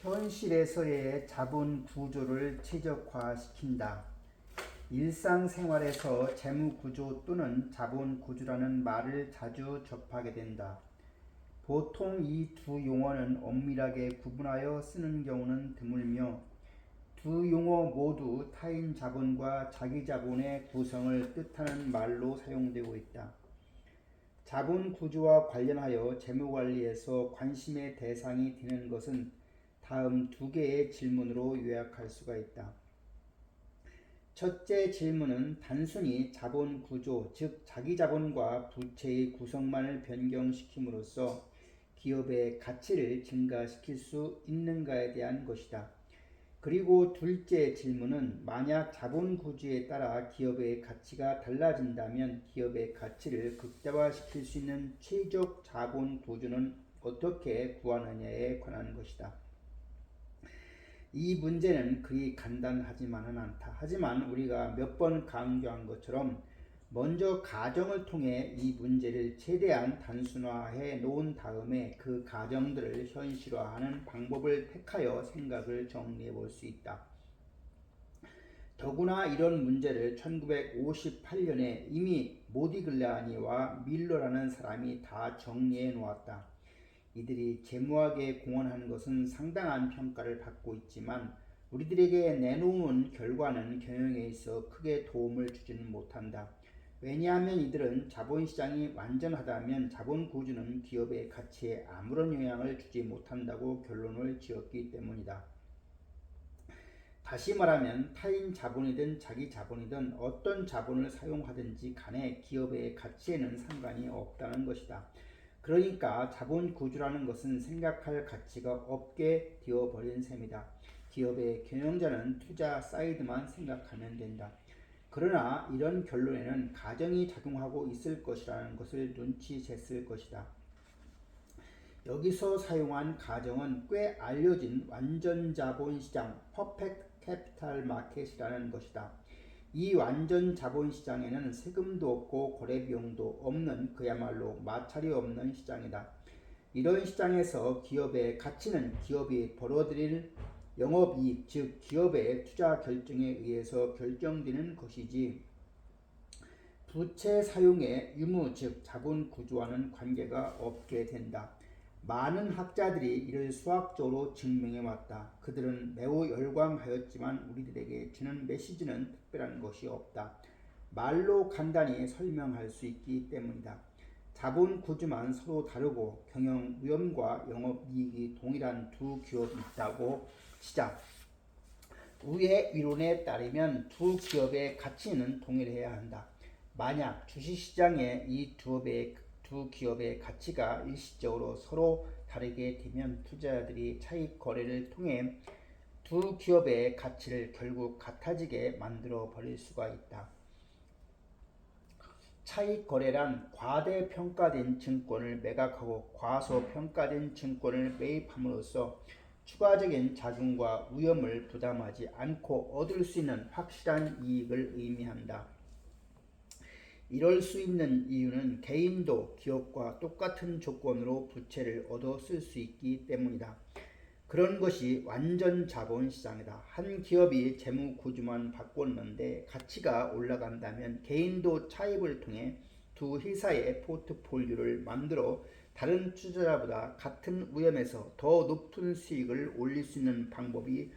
현실에서의 자본 구조를 최적화시킨다. 일상생활에서 재무 구조 또는 자본 구조라는 말을 자주 접하게 된다. 보통 이 두 용어는 엄밀하게 구분하여 쓰는 경우는 드물며 두 용어 모두 타인 자본과 자기 자본의 구성을 뜻하는 말로 사용되고 있다. 자본 구조와 관련하여 재무 관리에서 관심의 대상이 되는 것은 다음 두 개의 질문으로 요약할 수가 있다. 첫째 질문은 단순히 자본 구조, 즉 자기 자본과 부채의 구성만을 변경시킴으로써 기업의 가치를 증가시킬 수 있는가에 대한 것이다. 그리고 둘째 질문은 만약 자본 구조에 따라 기업의 가치가 달라진다면 기업의 가치를 극대화시킬 수 있는 최적 자본 구조는 어떻게 구하느냐에 관한 것이다. 이 문제는 그리 간단하지만은 않다. 하지만 우리가 몇 번 강조한 것처럼 먼저 가정을 통해 이 문제를 최대한 단순화해 놓은 다음에 그 가정들을 현실화하는 방법을 택하여 생각을 정리해 볼 수 있다. 더구나 이런 문제를 1958년에 이미 모디글라니와 밀러라는 사람이 다 정리해 놓았다. 이들이 재무학에 공헌한 것은 상당한 평가를 받고 있지만 우리들에게 내놓은 결과는 경영에 있어 크게 도움을 주지는 못한다. 왜냐하면 이들은 자본시장이 완전하다면 자본 구조는 기업의 가치에 아무런 영향을 주지 못한다고 결론을 지었기 때문이다. 다시 말하면 타인 자본이든 자기 자본이든 어떤 자본을 사용하든지 간에 기업의 가치에는 상관이 없다는 것이다. 그러니까 자본 구조라는 것은 생각할 가치가 없게 되어버린 셈이다. 기업의 경영자는 투자 사이드만 생각하면 된다. 그러나 이런 결론에는 가정이 작용하고 있을 것이라는 것을 눈치챘을 것이다. 여기서 사용한 가정은 꽤 알려진 완전 자본 시장 퍼펙트 캐피탈 마켓이라는 것이다. 이 완전 자본 시장에는 세금도 없고 거래 비용도 없는 그야말로 마찰이 없는 시장이다. 이런 시장에서 기업의 가치는 기업이 벌어들일 영업이익, 즉 기업의 투자 결정에 의해서 결정되는 것이지 부채 사용의 유무, 즉 자본 구조와는 관계가 없게 된다. 많은 학자들이 이를 수학적으로 증명해 왔다. 그들은 매우 열광하였지만 우리들에게 주는 메시지는 특별한 것이 없다. 말로 간단히 설명할 수 있기 때문이다. 자본 구조만 서로 다르고 경영 위험과 영업이익이 동일한 두 기업이 있다고 치자. 우의 이론에 따르면 두 기업의 가치는 동일해야 한다. 만약 주식시장에 이 두 기업의 가치가 일시적으로 서로 다르게 되면 투자자들이 차익 거래를 통해 두 기업의 가치를 결국 같아지게 만들어 버릴 수가 있다. 차익 거래란 과대평가된 증권을 매각하고 과소평가된 증권을 매입함으로써 추가적인 자금과 위험을 부담하지 않고 얻을 수 있는 확실한 이익을 의미한다. 이럴 수 있는 이유는 개인도 기업과 똑같은 조건으로 부채를 얻어 쓸 수 있기 때문이다. 그런 것이 완전 자본시장이다. 한 기업이 재무 구조만 바꿨는데 가치가 올라간다면 개인도 차입을 통해 두 회사의 포트폴리오를 만들어 다른 투자자보다 같은 위험에서 더 높은 수익을 올릴 수 있는 방법이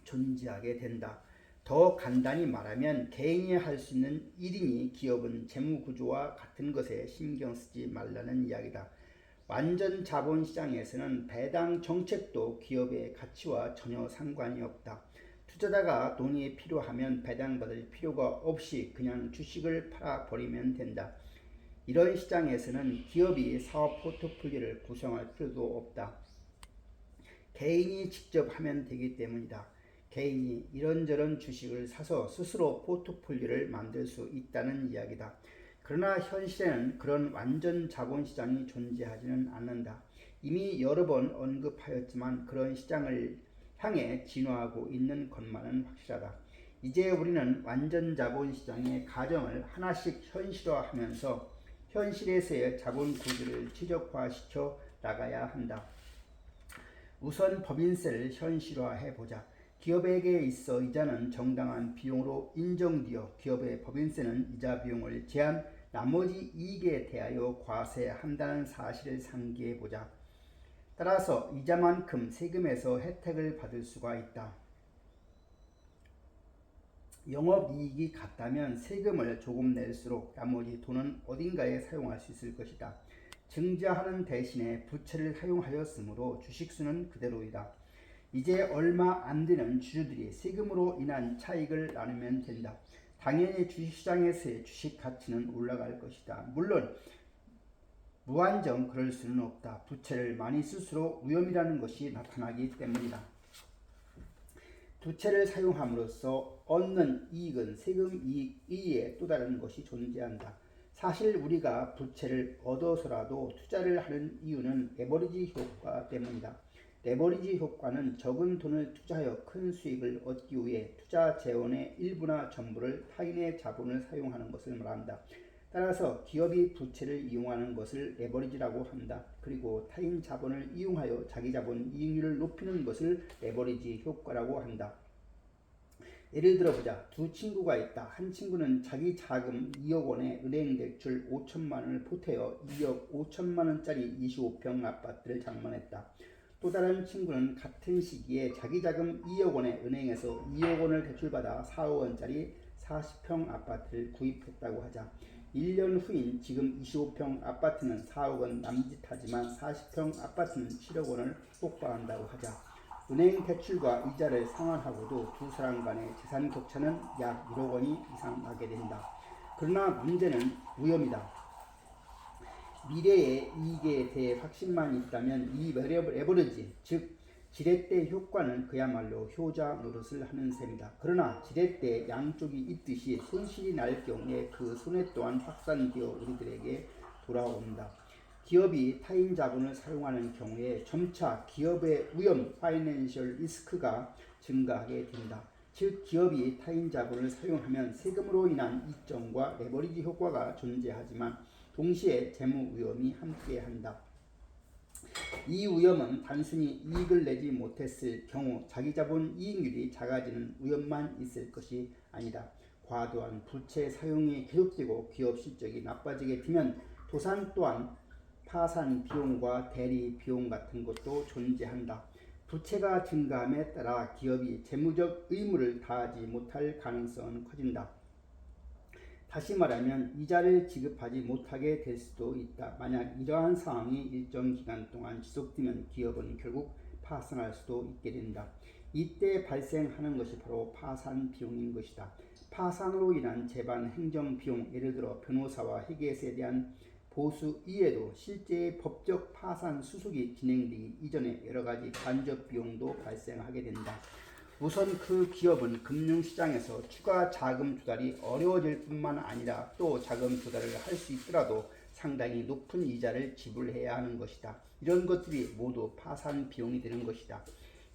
존재하게 된다. 더 간단히 말하면 개인이 할 수 있는 일이니 기업은 재무 구조와 같은 것에 신경 쓰지 말라는 이야기다. 완전 자본시장에서는 배당 정책도 기업의 가치와 전혀 상관이 없다. 투자자가 돈이 필요하면 배당받을 필요가 없이 그냥 주식을 팔아버리면 된다. 이런 시장에서는 기업이 사업 포트폴리오를 구성할 필요도 없다. 개인이 직접 하면 되기 때문이다. 개인이 이런저런 주식을 사서 스스로 포트폴리오를 만들 수 있다는 이야기다. 그러나 현실에는 그런 완전 자본시장이 존재하지는 않는다. 이미 여러 번 언급하였지만 그런 시장을 향해 진화하고 있는 것만은 확실하다. 이제 우리는 완전 자본시장의 가정을 하나씩 현실화하면서 현실에서의 자본 구조를 최적화시켜 나가야 한다. 우선 법인세를 현실화해 보자. 기업에게 있어 이자는 정당한 비용으로 인정되어 기업의 법인세는 이자 비용을 제한 나머지 이익에 대하여 과세한다는 사실을 상기해 보자. 따라서 이자만큼 세금에서 혜택을 받을 수가 있다. 영업이익이 같다면 세금을 조금 낼수록 나머지 돈은 어딘가에 사용할 수 있을 것이다. 증자하는 대신에 부채를 사용하였으므로 주식수는 그대로이다. 이제 얼마 안 되는 주주들이 세금으로 인한 차익을 나누면 된다. 당연히 주식시장에서의 주식 가치는 올라갈 것이다. 물론 무한정 그럴 수는 없다. 부채를 많이 쓸수록 위험이라는 것이 나타나기 때문이다. 부채를 사용함으로써 얻는 이익은 세금 이익 이외에 또 다른 것이 존재한다. 사실 우리가 부채를 얻어서라도 투자를 하는 이유는 레버리지 효과 때문이다. 레버리지 효과는 적은 돈을 투자하여 큰 수익을 얻기 위해 투자 재원의 일부나 전부를 타인의 자본을 사용하는 것을 말한다. 따라서 기업이 부채를 이용하는 것을 레버리지라고 한다. 그리고 타인 자본을 이용하여 자기 자본 이익률을 높이는 것을 레버리지 효과라고 한다. 예를 들어보자. 두 친구가 있다. 한 친구는 자기 자금 2억 원에 은행 대출 5천만 원을 보태어 2억 5천만 원짜리 25평 아파트를 장만했다. 또 다른 친구는 같은 시기에 자기 자금 2억 원에 은행에서 2억 원을 대출받아 4억 원짜리 40평 아파트를 구입했다고 하자. 1년 후인 지금 25평 아파트는 4억 원 남짓하지만 40평 아파트는 7억 원을 폭발한다고 하자. 은행 대출과 이자를 상환하고도 두 사람 간의 재산 격차는 약 1억 원이 이상 나게 된다. 그러나 문제는 위험이다. 미래의 이익에 대해 확신만 있다면 이 레버리지, 즉 지렛대 효과는 그야말로 효자 노릇을 하는 셈이다. 그러나 지렛대 양쪽이 있듯이 손실이 날 경우에 그 손해 또한 확산되어 우리들에게 돌아온다. 기업이 타인 자본을 사용하는 경우에 점차 기업의 위험, 파이낸셜 리스크가 증가하게 된다. 즉 기업이 타인 자본을 사용하면 세금으로 인한 이점과 레버리지 효과가 존재하지만 동시에 재무 위험이 함께한다. 이 위험은 단순히 이익을 내지 못했을 경우 자기 자본 이익률이 작아지는 위험만 있을 것이 아니다. 과도한 부채 사용이 계속되고 기업 실적이 나빠지게 되면 도산 또한 파산 비용과 대리 비용 같은 것도 존재한다. 부채가 증가함에 따라 기업이 재무적 의무를 다하지 못할 가능성은 커진다. 다시 말하면 이자를 지급하지 못하게 될 수도 있다. 만약 이러한 상황이 일정 기간 동안 지속되면 기업은 결국 파산할 수도 있게 된다. 이때 발생하는 것이 바로 파산 비용인 것이다. 파산으로 인한 재반 행정 비용, 예를 들어 변호사와 회계사에 대한 보수 이외에도 실제의 법적 파산 수속이 진행되기 이전에 여러 가지 간접 비용도 발생하게 된다. 우선 그 기업은 금융시장에서 추가 자금 조달이 어려워질 뿐만 아니라 또 자금 조달을 할 수 있더라도 상당히 높은 이자를 지불해야 하는 것이다. 이런 것들이 모두 파산 비용이 되는 것이다.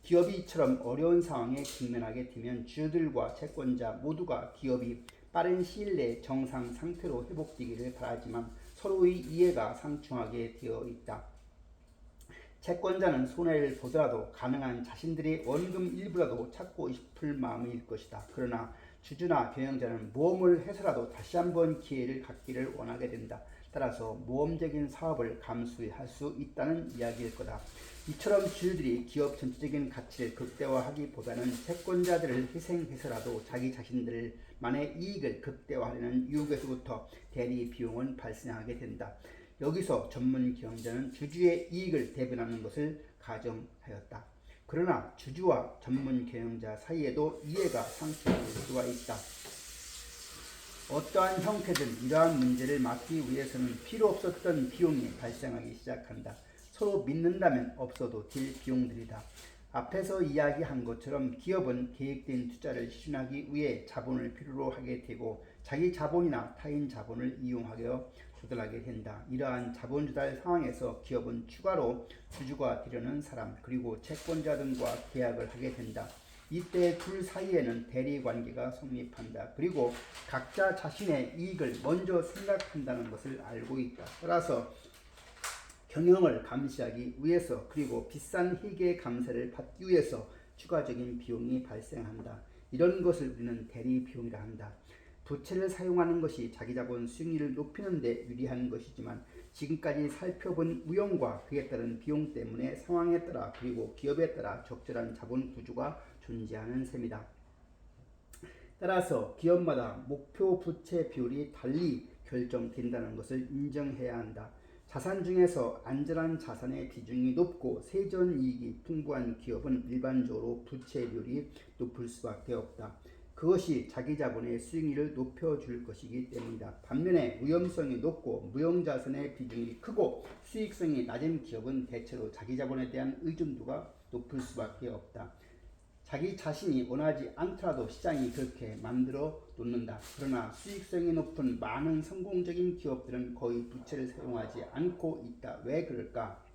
기업이 이처럼 어려운 상황에 직면하게 되면 주주들과 채권자 모두가 기업이 빠른 시일 내에 정상 상태로 회복되기를 바라지만 서로의 이해가 상충하게 되어 있다. 채권자는 손해를 보더라도 가능한 자신들의 원금 일부라도 찾고 싶을 마음일 것이다. 그러나 주주나 경영자는 모험을 해서라도 다시 한번 기회를 갖기를 원하게 된다. 따라서 모험적인 사업을 감수할 수 있다는 이야기일 거다. 이처럼 주주들이 기업 전체적인 가치를 극대화하기보다는 채권자들을 희생해서라도 자기 자신들만의 이익을 극대화하려는 유혹에서부터 대리 비용은 발생하게 된다. 여기서 전문 경영자는 주주의 이익을 대변하는 것을 가정하였다. 그러나 주주와 전문 경영자 사이에도 이해가 상충될 수가 있다. 어떠한 형태든 이러한 문제를 막기 위해서는 필요 없었던 비용이 발생하기 시작한다. 서로 믿는다면 없어도 될 비용들이다. 앞에서 이야기한 것처럼 기업은 계획된 투자를 실현하기 위해 자본을 필요로 하게 되고 자기 자본이나 타인 자본을 이용하여 조달하게 된다. 이러한 자본 조달 상황에서 기업은 추가로 주주가 되려는 사람 그리고 채권자 등과 계약을 하게 된다. 이때 둘 사이에는 대리관계가 성립한다. 그리고 각자 자신의 이익을 먼저 생각한다는 것을 알고 있다. 따라서 경영을 감시하기 위해서 그리고 비싼 회계 감세를 받기 위해서 추가적인 비용이 발생한다. 이런 것을 우리는 대리 비용이라 한다. 부채를 사용하는 것이 자기자본 수익률을 높이는 데 유리한 것이지만 지금까지 살펴본 우연과 그에 따른 비용 때문에 상황에 따라 그리고 기업에 따라 적절한 자본 구조가 존재하는 셈이다. 따라서 기업마다 목표 부채 비율이 달리 결정된다는 것을 인정해야 한다. 자산 중에서 안전한 자산의 비중이 높고 세전이익이 풍부한 기업은 일반적으로 부채 비율이 높을 수밖에 없다. 그것이 자기 자본의 수익률을 높여줄 것이기 때문이다. 반면에 위험성이 높고 무형자산의 비중이 크고 수익성이 낮은 기업은 대체로 자기 자본에 대한 의존도가 높을 수밖에 없다. 자기 자신이 원하지 않더라도 시장이 그렇게 만들어 놓는다. 그러나 수익성이 높은 많은 성공적인 기업들은 거의 부채를 사용하지 않고 있다. 왜 그럴까?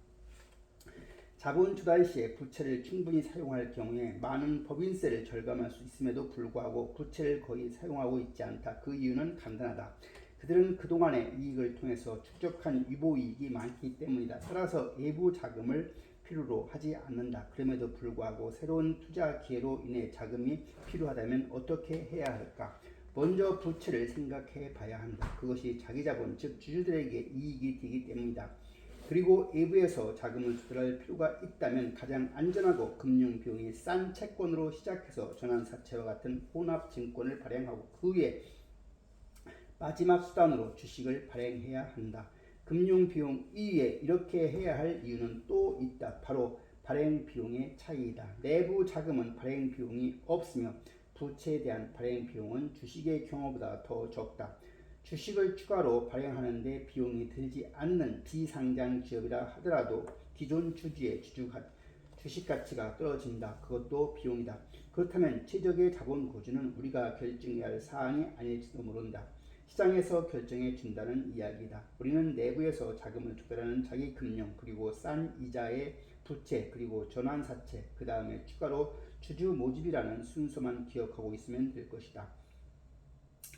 자본 조달 시에 부채를 충분히 사용할 경우에 많은 법인세를 절감할 수 있음에도 불구하고 부채를 거의 사용하고 있지 않다. 그 이유는 간단하다. 그들은 그동안의 이익을 통해서 축적한 유보이익이 많기 때문이다. 따라서 외부 자금을 필요로 하지 않는다. 그럼에도 불구하고 새로운 투자 기회로 인해 자금이 필요하다면 어떻게 해야 할까? 먼저 부채를 생각해 봐야 한다. 그것이 자기 자본, 즉 주주들에게 이익이 되기 때문이다. 그리고 외부에서 자금을 조달할 필요가 있다면 가장 안전하고 금융 비용이 싼 채권으로 시작해서 전환사채와 같은 혼합증권을 발행하고 그 위에 마지막 수단으로 주식을 발행해야 한다. 금융 비용 이외에 이렇게 해야 할 이유는 또 있다. 바로 발행 비용의 차이이다. 내부 자금은 발행 비용이 없으며 부채에 대한 발행 비용은 주식의 경우보다 더 적다. 주식을 추가로 발행하는데 비용이 들지 않는 비상장 기업이라 하더라도 기존 주주의 주식 가치가 떨어진다. 그것도 비용이다. 그렇다면 최적의 자본 구조는 우리가 결정해야 할 사안이 아닐지도 모른다. 시장에서 결정해 준다는 이야기다. 우리는 내부에서 자금을 조달하는 자기 금융 그리고 싼 이자의 부채 그리고 전환사채 그 다음에 추가로 주주 모집이라는 순서만 기억하고 있으면 될 것이다.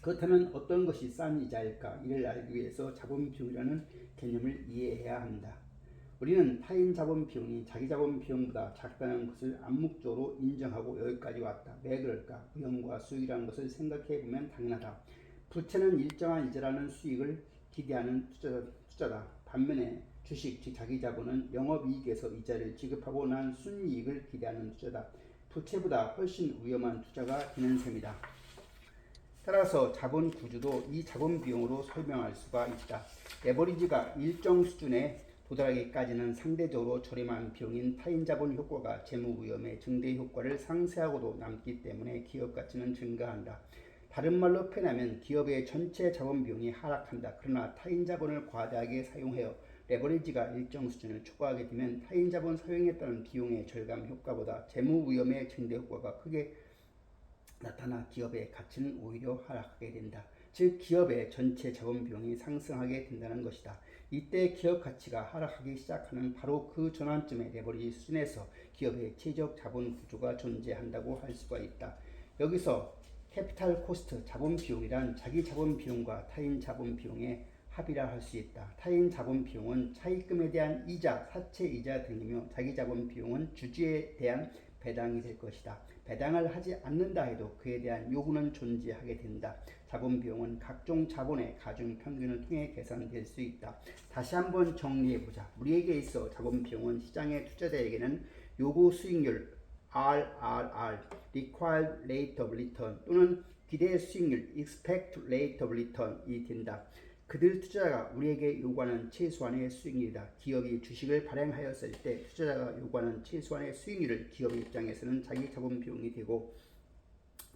그렇다면 어떤 것이 싼 이자일까? 이를 알기 위해서 자본 비용이라는 개념을 이해해야 한다. 우리는 타인 자본 비용이 자기 자본 비용보다 작다는 것을 암묵적으로 인정하고 여기까지 왔다. 왜 그럴까? 위험과 수익이라는 것을 생각해 보면 당연하다. 부채는 일정한 이자라는 수익을 기대하는 투자다. 반면에 주식, 즉 자기 자본은 영업이익에서 이자를 지급하고 난 순이익을 기대하는 투자다. 부채보다 훨씬 위험한 투자가 되는 셈이다. 따라서 자본 구조도 이 자본 비용으로 설명할 수가 있다. 레버리지가 일정 수준에 도달하기까지는 상대적으로 저렴한 비용인 타인 자본 효과가 재무 위험의 증대 효과를 상쇄하고도 남기 때문에 기업 가치는 증가한다. 다른 말로 표현하면 기업의 전체 자본 비용이 하락한다. 그러나 타인 자본을 과다하게 사용하여 레버리지가 일정 수준을 초과하게 되면 타인 자본 사용에 따른 비용의 절감 효과보다 재무 위험의 증대 효과가 크게 나타나 기업의 가치는 오히려 하락하게 된다. 즉 기업의 전체 자본 비용이 상승하게 된다는 것이다. 이때 기업 가치가 하락하기 시작하는 바로 그 전환점의 레버리지 수준에서 기업의 최적 자본 구조가 존재한다고 할 수가 있다. 여기서 캐피탈 코스트 자본 비용이란 자기 자본 비용과 타인 자본 비용의 합이라 할 수 있다. 타인 자본 비용은 차입금에 대한 이자, 사채 이자 등이며 자기 자본 비용은 주주에 대한 배당이 될 것이다. 배당을 하지 않는다 해도 그에 대한 요구는 존재하게 된다. 자본 비용은 각종 자본의 가중 평균을 통해 계산될 수 있다. 다시 한번 정리해보자. 우리에게 있어 자본 비용은 시장의 투자자에게는 요구 수익률 RRR, Required Rate of Return 또는 기대 수익률 Expected Rate of Return이 된다. 그들 투자자가 우리에게 요구하는 최소한의 수익률이다. 기업이 주식을 발행하였을 때 투자자가 요구하는 최소한의 수익률을 기업 입장에서는 자기 자본 비용이 되고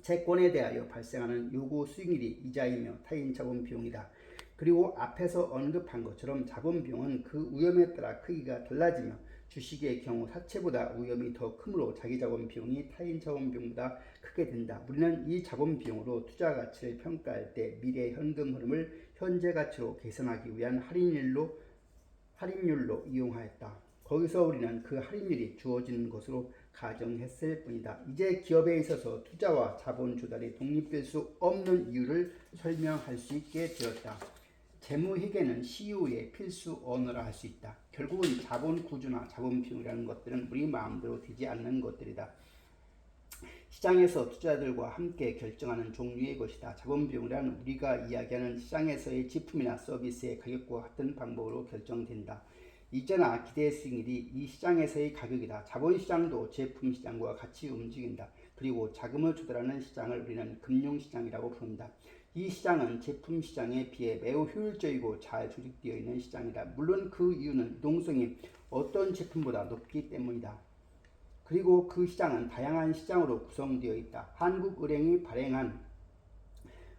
채권에 대하여 발생하는 요구 수익률이 이자이며 타인 자본 비용이다. 그리고 앞에서 언급한 것처럼 자본 비용은 그 위험에 따라 크기가 달라지며 주식의 경우 사채보다 위험이 더 크므로 자기 자본 비용이 타인 자본 비용보다 크게 된다. 우리는 이 자본 비용으로 투자 가치를 평가할 때 미래 현금 흐름을 현재 가치로 계산하기 위한 할인율로 이용하였다. 거기서 우리는 그 할인율이 주어지는 것으로 가정했을 뿐이다. 이제 기업에 있어서 투자와 자본 조달이 독립될 수 없는 이유를 설명할 수 있게 되었다. 재무회계는 CEO의 필수 언어라 할 수 있다. 결국은 자본 구조나 자본 비용이라는 것들은 우리 마음대로 되지 않는 것들이다. 시장에서 투자자들과 함께 결정하는 종류의 것이다. 자본 비용이란 우리가 이야기하는 시장에서의 제품이나 서비스의 가격과 같은 방법으로 결정된다. 이자나 기대 수익률이 이 시장에서의 가격이다. 자본시장도 제품시장과 같이 움직인다. 그리고 자금을 조달하는 시장을 우리는 금융시장이라고 부른다. 이 시장은 제품시장에 비해 매우 효율적이고 잘 조직되어 있는 시장이다. 물론 그 이유는 유동성이 어떤 제품보다 높기 때문이다. 그리고 그 시장은 다양한 시장으로 구성되어 있다. 한국은행이 발행한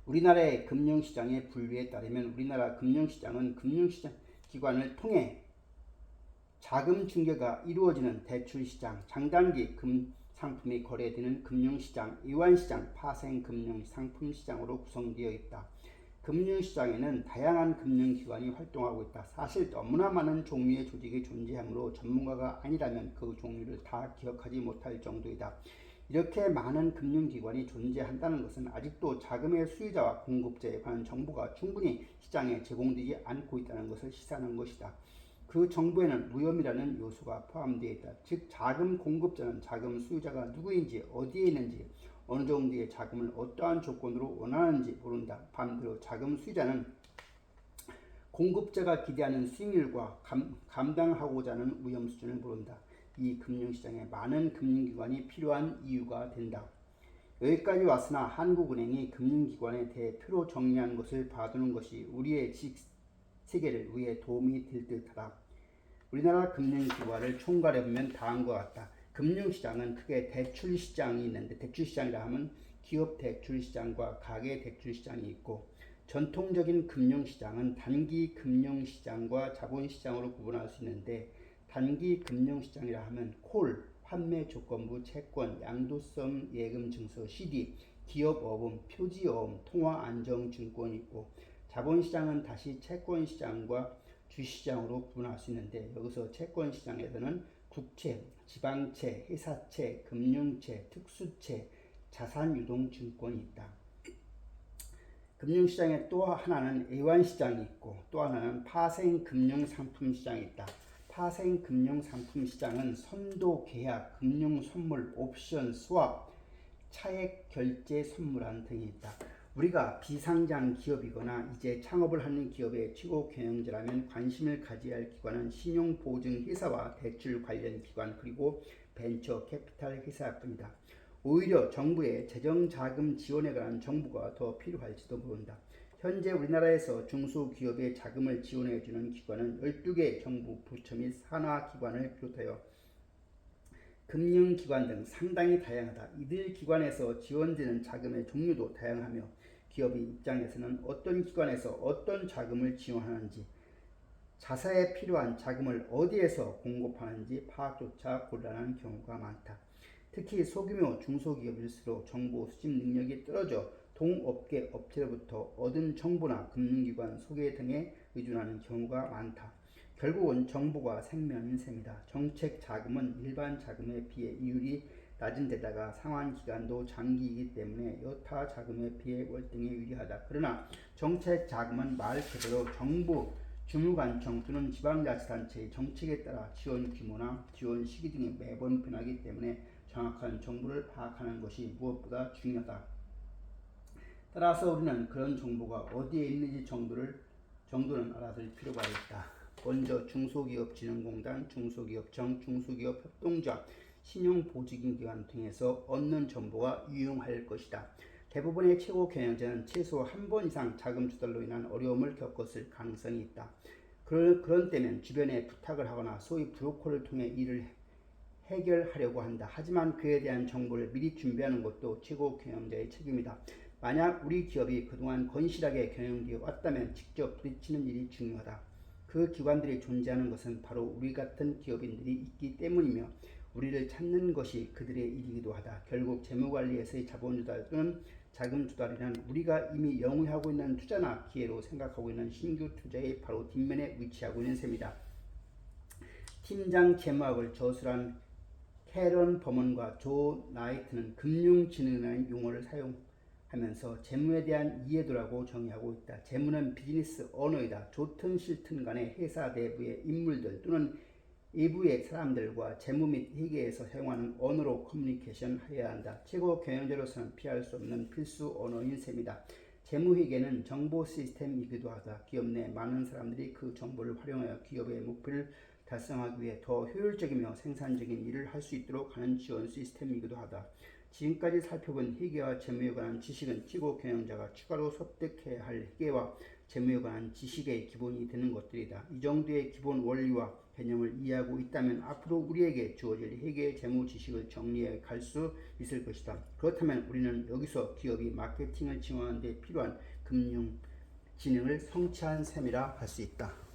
우리나라의 금융시장의 분류에 따르면 우리나라 금융시장은 금융시장 기관을 통해 자금 중개가 이루어지는 대출시장, 장단기 상품이 거래되는 금융시장, 이완시장, 파생금융 상품시장으로 구성되어 있다. 금융시장에는 다양한 금융기관이 활동하고 있다. 사실 너무나 많은 종류의 조직이 존재하므로 전문가가 아니라면 그 종류를 다 기억하지 못할 정도이다. 이렇게 많은 금융기관이 존재한다는 것은 아직도 자금의 수요자와 공급자에 관한 정보가 충분히 시장에 제공되지 않고 있다는 것을 시사하는 것이다. 그 정보에는 무혐의라는 요소가 포함되어 있다. 즉 자금 공급자는 자금 수요자가 누구인지, 어디에 있는지, 어느 정도의 자금을 어떠한 조건으로 원하는지 모른다. 반대로 자금 수요자는 공급자가 기대하는 수익률과 감당하고자 하는 위험 수준을 모른다. 이 금융시장에 많은 금융기관이 필요한 이유가 된다. 여기까지 왔으나 한국은행이 금융기관에 대해 표로 정리한 것을 봐두는 것이 우리의 세계를 위해 도움이 될 듯하다. 우리나라 금융기관을 총괄해보면 다음과 같다. 금융시장은 크게 대출시장이 있는데 대출시장이라 하면 기업 대출시장과 가계 대출시장이 있고 전통적인 금융시장은 단기 금융시장과 자본시장으로 구분할 수 있는데 단기 금융시장이라 하면 콜, 환매 조건부 채권, 양도성 예금 증서, CD, 기업어음, 표지어음, 통화안정증권이 있고 자본시장은 다시 채권시장과 주시장으로 구분할 수 있는데 여기서 채권시장에서는 국채, 지방채, 회사채, 금융채, 특수채, 자산유동증권이 있다. 금융시장에 또 하나는 애완시장이 있고 또 하나는 파생금융상품시장이 있다. 파생금융상품시장은 선도, 계약, 금융선물, 옵션, 스왑, 차액 결제 선물안 등이 있다. 우리가 비상장 기업이거나 이제 창업을 하는 기업의 최고 경영자라면 관심을 가져야 할 기관은 신용보증회사와 대출 관련 기관 그리고 벤처 캐피탈 회사뿐이다. 오히려 정부의 재정자금 지원에 관한 정보가 더 필요할지도 모른다. 현재 우리나라에서 중소기업의 자금을 지원해주는 기관은 12개 정부 부처 및 산하기관을 비롯하여 금융기관 등 상당히 다양하다. 이들 기관에서 지원되는 자금의 종류도 다양하며 기업의 입장에서는 어떤 기관에서 어떤 자금을 지원하는지 자사에 필요한 자금을 어디에서 공급하는지 파악조차 곤란한 경우가 많다. 특히 소규모 중소기업일수록 정보 수집 능력이 떨어져 동업계 업체로부터 얻은 정보나 금융기관 소개 등에 의존하는 경우가 많다. 결국은 정보가 생명인 셈이다. 정책 자금은 일반 자금에 비해 이율이 낮은 데다가 상환 기간도 장기이기 때문에 여타 자금에 비해 월등히 유리하다. 그러나 정책 자금은 말 그대로 정부, 주무관청 또는 지방자치단체의 정책에 따라 지원 규모나 지원 시기 등이 매번 변하기 때문에 정확한 정보를 파악하는 것이 무엇보다 중요하다. 따라서 우리는 그런 정보가 어디에 있는지 정도는 알아둘 필요가 있다. 먼저 중소기업진흥공단, 중소기업청, 중소기업협동조합, 신용보증기관 등에서 얻는 정보가 유용할 것이다. 대부분의 최고 경영자는 최소 한 번 이상 자금 조달로 인한 어려움을 겪었을 가능성이 있다. 그런 때면 주변에 부탁을 하거나 소위 브로커를 통해 일을 해결하려고 한다. 하지만 그에 대한 정보를 미리 준비하는 것도 최고 경영자의 책임이다. 만약 우리 기업이 그동안 건실하게 경영되어 왔다면 직접 부딪히는 일이 중요하다. 그 기관들이 존재하는 것은 바로 우리 같은 기업인들이 있기 때문이며 우리를 찾는 것이 그들의 일이기도 하다. 결국 재무관리에서의 자본조달 또는 자금 조달이란 우리가 이미 영위하고 있는 투자나 기회로 생각하고 있는 신규 투자의 바로 뒷면에 위치하고 있는 셈이다. 팀장 재무학을 저술한 캐런 버먼과 조 나이트는 금융진흥이라는 용어를 하면서 재무에 대한 이해도라고 정의하고 있다. 재무는 비즈니스 언어이다. 좋든 싫든 간에 회사 내부의 인물들 또는 외부의 사람들과 재무 및 회계에서 사용하는 언어로 커뮤니케이션 해야 한다. 최고 경영자로서는 피할 수 없는 필수 언어인 셈이다. 재무회계는 정보 시스템이기도 하다. 기업 내 많은 사람들이 그 정보를 활용하여 기업의 목표를 달성하기 위해 더 효율적이며 생산적인 일을 할 수 있도록 하는 지원 시스템이기도 하다. 지금까지 살펴본 회계와 재무에 관한 지식은 최고 경영자가 추가로 습득해야 할 회계와 재무에 관한 지식의 기본이 되는 것들이다. 이 정도의 기본 원리와 개념을 이해하고 있다면 앞으로 우리에게 주어질 회계 재무 지식을 정리해 갈 수 있을 것이다. 그렇다면 우리는 여기서 기업이 마케팅을 지원하는 데 필요한 금융 지능을 성취한 셈이라 할 수 있다.